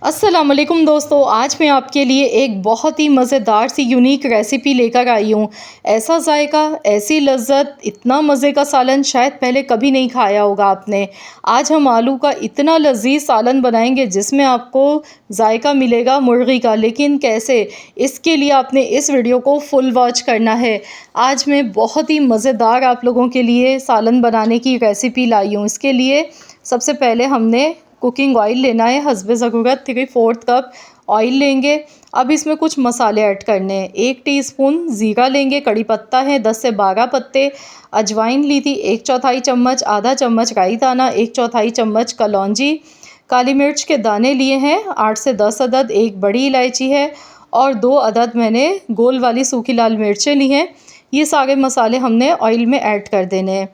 अस्सलाम वालेकुम दोस्तों, आज मैं आपके लिए एक बहुत ही मज़ेदार सी यूनिक रेसिपी लेकर आई हूँ। ऐसा जायका, ऐसी लज़्ज़त, इतना मज़े का सालन शायद पहले कभी नहीं खाया होगा आपने। आज हम आलू का इतना लज़ीज़ सालन बनाएंगे जिसमें आपको जायका मिलेगा मुर्गी का, लेकिन कैसे? इसके लिए आपने इस वीडियो को फुल वॉच करना है। आज मैं बहुत ही मज़ेदार आप लोगों के लिए सालन बनाने की रेसिपी लाई हूँ। इसके लिए सबसे पहले हमने कुकिंग ऑयल लेना है हस्बे ज़रूरत 3/4 कप ऑयल लेंगे। अब इसमें कुछ मसाले ऐड करने हैं। 1 टीस्पून ज़ीरा लेंगे, कड़ी पत्ता है 10 से 12 पत्ते, अजवाइन ली थी 1/4 चम्मच, आधा चम्मच राई दाना, 1/4 चम्मच कलौंजी, काली मिर्च के दाने लिए हैं 8 से 10 अदद, एक बड़ी इलायची है और 2 अदद मैंने गोल वाली सूखी लाल मिर्चें ली हैं। ये सारे मसाले हमने ऑयल में ऐड कर देने हैं।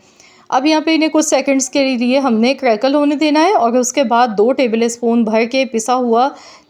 अब यहाँ पे इन्हें कुछ सेकंड्स के लिए हमने क्रैकल होने देना है और उसके बाद 2 टेबल स्पून भर के पिसा हुआ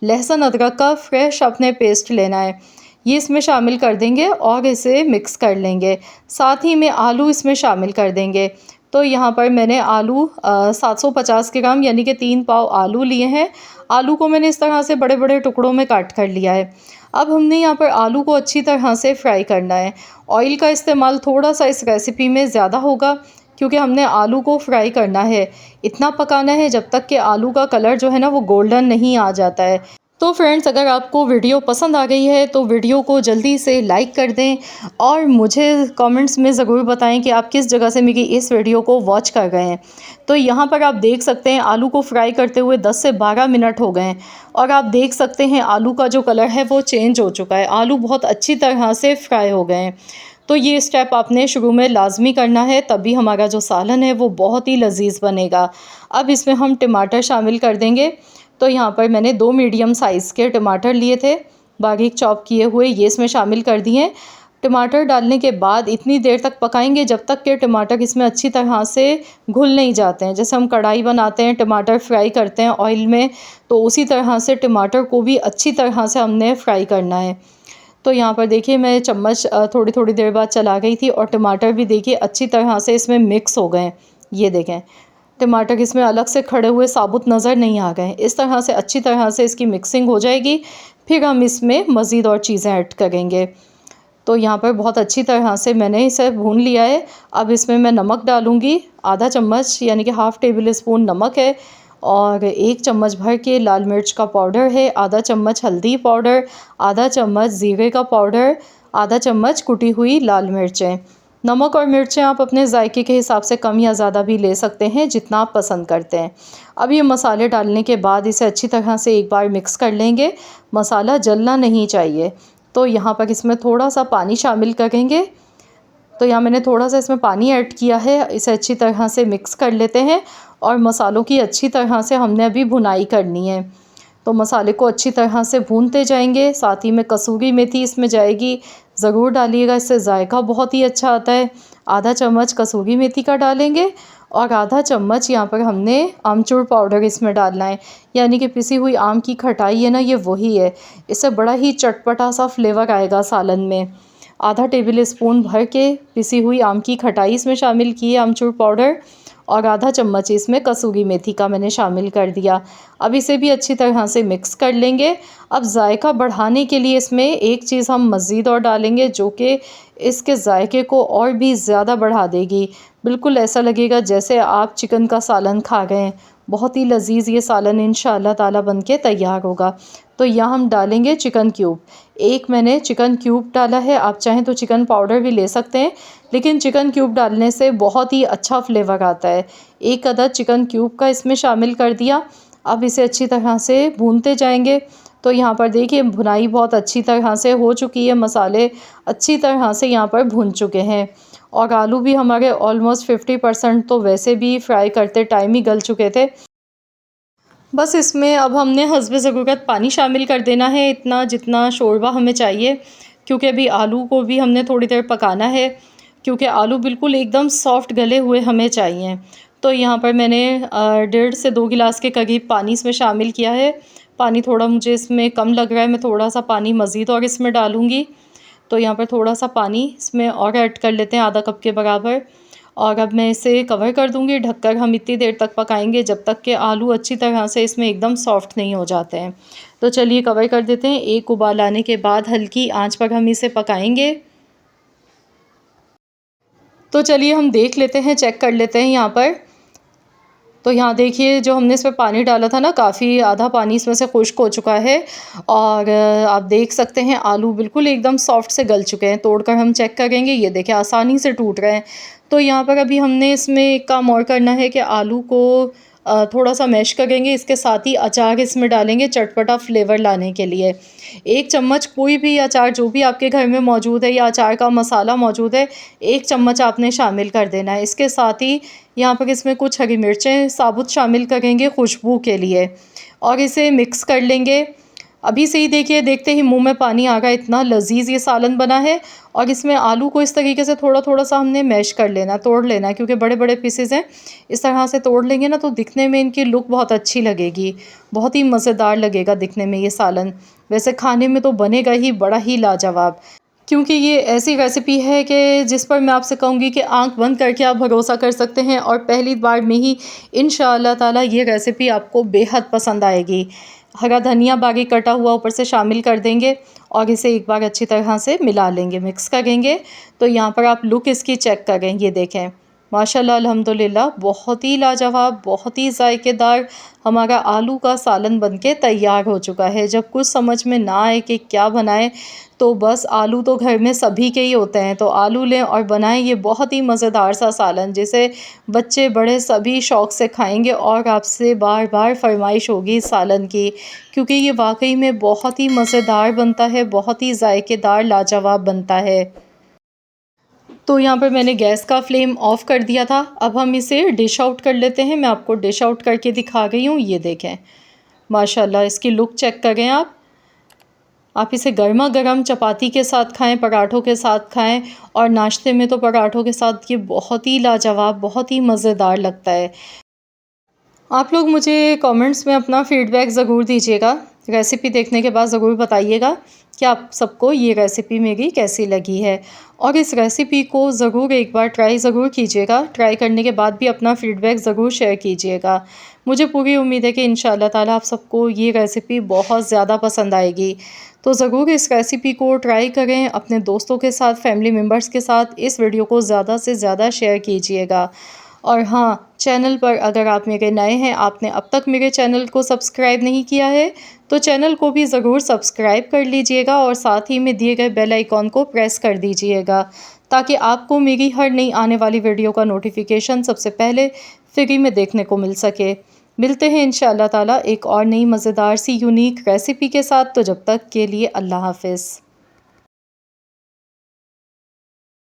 लहसुन अदरक का फ्रेश अपने पेस्ट लेना है। ये इसमें शामिल कर देंगे और इसे मिक्स कर लेंगे। साथ ही में आलू इसमें शामिल कर देंगे। तो यहाँ पर मैंने आलू 750 ग्राम यानी कि 3 पाव आलू लिए हैं। आलू को मैंने इस तरह से बड़े बड़े टुकड़ों में काट कर लिया है। अब हमने यहाँ पर आलू को अच्छी तरह से फ्राई करना है। ऑयल का इस्तेमाल थोड़ा सा इस रेसिपी में ज़्यादा होगा क्योंकि हमने आलू को फ्राई करना है। इतना पकाना है जब तक कि आलू का कलर जो है ना वो गोल्डन नहीं आ जाता है। तो फ्रेंड्स, अगर आपको वीडियो पसंद आ गई है तो वीडियो को जल्दी से लाइक कर दें और मुझे कमेंट्स में ज़रूर बताएं कि आप किस जगह से मेरी इस वीडियो को वॉच कर रहे हैं। तो यहाँ पर आप देख सकते हैं आलू को फ्राई करते हुए 10 से 12 मिनट हो गए हैं और आप देख सकते हैं आलू का जो कलर है वो चेंज हो चुका है। आलू बहुत अच्छी तरह से फ्राई हो गए हैं। तो ये स्टेप आपने शुरू में लाजमी करना है, तभी हमारा जो सालन है वो बहुत ही लजीज बनेगा। अब इसमें हम टमाटर शामिल कर देंगे। तो यहाँ पर मैंने 2 मीडियम साइज़ के टमाटर लिए थे, बारीक चॉप किए हुए, ये इसमें शामिल कर दिए। टमाटर डालने के बाद इतनी देर तक पकाएंगे जब तक कि टमाटर इसमें अच्छी तरह से घुल नहीं जाते हैं। जैसे हम कढ़ाई बनाते हैं, टमाटर फ्राई करते हैं ऑयल में, तो उसी तरह से टमाटर को भी अच्छी तरह से हमने फ्राई करना है। तो यहाँ पर देखिए मैं चम्मच थोड़ी थोड़ी देर बाद चला गई थी और टमाटर भी देखिए अच्छी तरह से इसमें मिक्स हो गए। ये देखें, टमाटर इसमें अलग से खड़े हुए साबुत नज़र नहीं आ गए। इस तरह से अच्छी तरह से इसकी मिक्सिंग हो जाएगी, फिर हम इसमें मज़ीद और चीज़ें ऐड करेंगे। तो यहाँ पर बहुत अच्छी तरह से मैंने इसे भून लिया है। अब इसमें मैं नमक डालूँगी, आधा चम्मच यानी कि हाफ़ टेबल स्पून नमक है और 1 चम्मच भर के लाल मिर्च का पाउडर है, आधा चम्मच हल्दी पाउडर, आधा चम्मच ज़ीरे का पाउडर, आधा चम्मच कुटी हुई लाल मिर्चें। नमक और मिर्चें आप अपने जायके के हिसाब से कम या ज़्यादा भी ले सकते हैं, जितना आप पसंद करते हैं। अब ये मसाले डालने के बाद इसे अच्छी तरह से एक बार मिक्स कर लेंगे। मसाला जलना नहीं चाहिए। तो यहाँ पर इसमें थोड़ा सा पानी शामिल करेंगे। तो यहाँ मैंने थोड़ा सा इसमें पानी ऐड किया है। इसे अच्छी तरह से मिक्स कर लेते हैं और मसालों की अच्छी तरह से हमने अभी भुनाई करनी है। तो मसाले को अच्छी तरह से भूनते जाएंगे। साथ ही में कसूरी मेथी इसमें जाएगी, ज़रूर डालिएगा, इससे जायका बहुत ही अच्छा आता है। आधा चम्मच कसूरी मेथी का डालेंगे और आधा चम्मच यहाँ पर हमने आमचूर पाउडर इसमें डालना है, यानी कि पिसी हुई आम की खटाई है ना, ये वही है। इससे बड़ा ही चटपटा सा फ्लेवर आएगा सालन में। आधा टेबल स्पून भर के पिसी हुई आम की खटाई इसमें शामिल की है, आमचूर पाउडर, और आधा चम्मच इसमें कसूरी मेथी का मैंने शामिल कर दिया। अब इसे भी अच्छी तरह से मिक्स कर लेंगे। अब जायका बढ़ाने के लिए इसमें एक चीज़ हम मज़ीद और डालेंगे जो कि इसके जायके को और भी ज़्यादा बढ़ा देगी। बिल्कुल ऐसा लगेगा जैसे आप चिकन का सालन खा गए हैं। बहुत ही लजीज़ ये सालन इंशाअल्लाह ताला बन के तैयार होगा। तो यहाँ हम डालेंगे चिकन क्यूब। एक मैंने चिकन क्यूब डाला है, आप चाहें तो चिकन पाउडर भी ले सकते हैं, लेकिन चिकन क्यूब डालने से बहुत ही अच्छा फ्लेवर आता है। एक अदद चिकन क्यूब का इसमें शामिल कर दिया। अब इसे अच्छी तरह से भूनते जाएंगे। तो यहाँ पर देखिए भुनाई बहुत अच्छी तरह से हो चुकी है, मसाले अच्छी तरह से यहाँ पर भुन चुके हैं और आलू भी हमारे ऑलमोस्ट 50% तो वैसे भी फ्राई करते टाइम ही गल चुके थे। बस इसमें अब हमने हस्बे ज़रूरत पानी शामिल कर देना है, इतना जितना शोरबा हमें चाहिए, क्योंकि अभी आलू को भी हमने थोड़ी देर पकाना है, क्योंकि आलू बिल्कुल एकदम सॉफ्ट गले हुए हमें चाहिए। तो यहाँ पर मैंने 1.5 से 2 गिलास के करीब पानी इसमें शामिल किया है। पानी थोड़ा मुझे इसमें कम लग रहा है, मैं थोड़ा सा पानी मज़ीद और इसमें डालूँगी। तो यहाँ पर थोड़ा सा पानी इसमें और ऐड कर लेते हैं, आधा कप के बराबर। और अब मैं इसे कवर कर दूँगी। ढककर हम इतनी देर तक पकाएंगे जब तक कि आलू अच्छी तरह से इसमें एकदम सॉफ्ट नहीं हो जाते हैं। तो चलिए कवर कर देते हैं। एक उबाल आने के बाद हल्की आंच पर हम इसे पकाएंगे। तो चलिए हम देख लेते हैं, चेक कर लेते हैं यहाँ पर। तो यहाँ देखिए जो हमने इसमें पानी डाला था ना, काफ़ी आधा पानी इसमें से खुश्क हो चुका है। और आप देख सकते हैं आलू बिल्कुल एकदम सॉफ्ट से गल चुके हैं। तोड़कर हम चेक करेंगे, ये देखिए आसानी से टूट रहे हैं। तो यहाँ पर अभी हमने इसमें एक काम और करना है कि आलू को थोड़ा सा मैश करेंगे। इसके साथ ही अचार इसमें डालेंगे चटपटा फ्लेवर लाने के लिए। 1 चम्मच कोई भी अचार जो भी आपके घर में मौजूद है या अचार का मसाला मौजूद है, 1 चम्मच आपने शामिल कर देना है। इसके साथ ही यहाँ पर इसमें कुछ हरी मिर्चें साबुत शामिल करेंगे खुशबू के लिए, और इसे मिक्स कर लेंगे। अभी से ही देखिए, देखते ही मुंह में पानी आ गया, इतना लजीज ये सालन बना है। और इसमें आलू को इस तरीके से थोड़ा थोड़ा सा हमने मैश कर लेना, तोड़ लेना, क्योंकि बड़े बड़े पीसेज हैं। इस तरह से तोड़ लेंगे ना तो दिखने में इनकी लुक बहुत अच्छी लगेगी, बहुत ही मज़ेदार लगेगा दिखने में ये सालन। वैसे खाने में तो बनेगा ही बड़ा ही लाजवाब, क्योंकि ये ऐसी रेसिपी है कि जिस पर मैं आपसे कहूँगी कि आंख बंद करके आप भरोसा कर सकते हैं, और पहली बार में ही इंशाअल्लाह ताला ये रेसिपी आपको बेहद पसंद आएगी। हरा धनिया बारीक कटा हुआ ऊपर से शामिल कर देंगे और इसे एक बार अच्छी तरह से मिला लेंगे, मिक्स करेंगे। तो यहाँ पर आप लुक इसकी चेक करें, ये देखें माशाल्लाह अल्हम्दुलिल्लाह, बहुत ही लाजवाब, बहुत ही जायकेदार हमारा आलू का सालन बनके तैयार हो चुका है। जब कुछ समझ में ना आए कि क्या बनाएं, तो बस आलू तो घर में सभी के ही होते हैं, तो आलू लें और बनाएं ये बहुत ही मज़ेदार सा सालन, जिसे बच्चे बड़े सभी शौक़ से खाएंगे। और आपसे बार बार फरमाइश होगी इस सालन की, क्योंकि ये वाकई में बहुत ही मज़ेदार बनता है, बहुत ही जायकेदार लाजवाब बनता है। तो यहाँ पर मैंने गैस का फ्लेम ऑफ़ कर दिया था। अब हम इसे डिश आउट कर लेते हैं। मैं आपको डिश आउट करके दिखा गई हूँ, ये देखें माशाल्लाह, इसकी लुक चेक करें आप। आप इसे गर्मा गर्म चपाती के साथ खाएं, पराठों के साथ खाएं, और नाश्ते में तो पराठों के साथ ये बहुत ही लाजवाब, बहुत ही मज़ेदार लगता है। आप लोग मुझे कमेंट्स में अपना फ़ीडबैक ज़रूर दीजिएगा। रेसिपी देखने के बाद ज़रूर बताइएगा कि आप सबको ये रेसिपी मेरी कैसी लगी है, और इस रेसिपी को ज़रूर एक बार ट्राई ज़रूर कीजिएगा। ट्राई करने के बाद भी अपना फ़ीडबैक ज़रूर शेयर कीजिएगा। मुझे पूरी उम्मीद है कि इंशाअल्लाह ताला आप सबको ये रेसिपी बहुत ज़्यादा पसंद आएगी। तो ज़रूर इस रेसिपी को ट्राई करें, अपने दोस्तों के साथ, फैमिली मेम्बर्स के साथ इस वीडियो को ज़्यादा से ज़्यादा शेयर कीजिएगा। और हाँ, चैनल पर अगर आप मेरे नए हैं, आपने अब तक मेरे चैनल को सब्सक्राइब नहीं किया है, तो चैनल को भी ज़रूर सब्सक्राइब कर लीजिएगा, और साथ ही में दिए गए बेल आइकॉन को प्रेस कर दीजिएगा, ताकि आपको मेरी हर नई आने वाली वीडियो का नोटिफिकेशन सबसे पहले फ्री में देखने को मिल सके। मिलते हैं इंशाअल्लाह ताला एक और नई मज़ेदार सी यूनिक रेसिपी के साथ। तो जब तक के लिए अल्लाह हाफ़िज़।